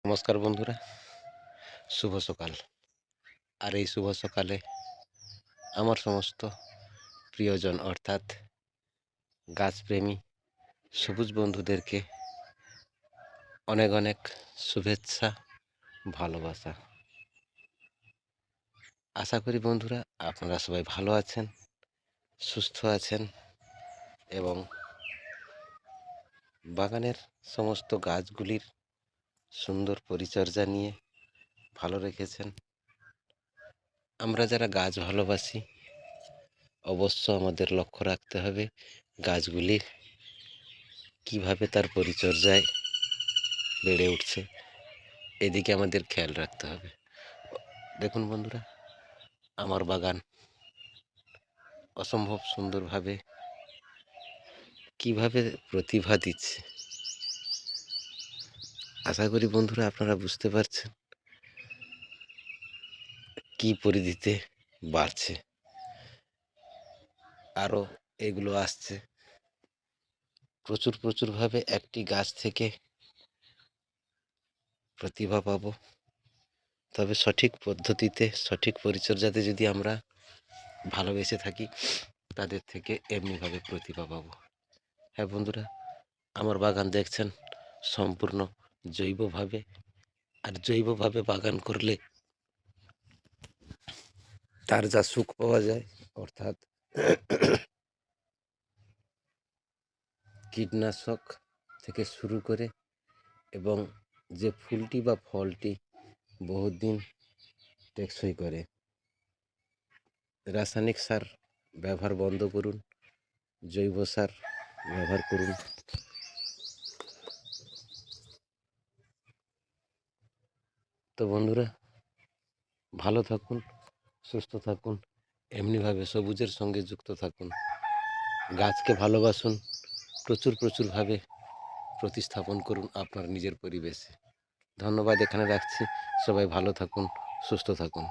নমস্কার বন্ধুরা, শুভ সকাল। আর এই শুভ সকালে আমার সমস্ত প্রিয়জন অর্থাৎ গাছপ্রেমী সবুজ বন্ধুদেরকে অনেক অনেক শুভেচ্ছা, ভালোবাসা। আশা করি বন্ধুরা আপনারা সবাই ভালো আছেন, সুস্থ আছেন এবং বাগানের সমস্ত গাছগুলির সুন্দর পরিচর্যা নিয়ে ভালো রেখেছেন। আমরা যারা গাছ ভালোবাসি অবশ্য আমাদের লক্ষ্য রাখতে হবে গাছগুলির কিভাবে তার পরিচর্যায় বেড়ে উঠছে, এদিকে আমাদের খেয়াল রাখতে হবে। দেখুন বন্ধুরা, আমার বাগান অসম্ভব সুন্দরভাবে কিভাবে প্রতিভা দিচ্ছে। আশা করি বন্ধুরা আপনারা বুঝতে পারছেন কি পরিধিতে বাড়ছে, আরও এগুলো আসছে। প্রচুরভাবে একটি গাছ থেকে প্রতিভা পাবো, তবে সঠিক পদ্ধতিতে সঠিক পরিচর্যাতে যদি আমরা ভালোবেসে থাকি তাদের থেকে এমনিভাবে প্রতিভা পাবো। হ্যাঁ বন্ধুরা, আমার বাগান দেখছেন সম্পূর্ণ জৈবভাবে। আর জৈবভাবে বাগান করলে তার যা সুখ পাওয়া যায়, অর্থাৎ কীটনাশক থেকে শুরু করে এবং যে ফুলটি বা ফলটি বহুদিন টেকসই করে। রাসায়নিক সার ব্যবহার বন্ধ করুন, জৈব সার ব্যবহার করুন। তো বন্ধুরা ভালো থাকুন, সুস্থ থাকুন, এমনিভাবে সবুজের সঙ্গে যুক্ত থাকুন, গাছকে ভালোবাসুন, প্রচুরভাবে প্রতিস্থাপন করুন আপনার নিজের পরিবেশে। ধন্যবাদ, এখানে রাখছি। সবাই ভালো থাকুন, সুস্থ থাকুন।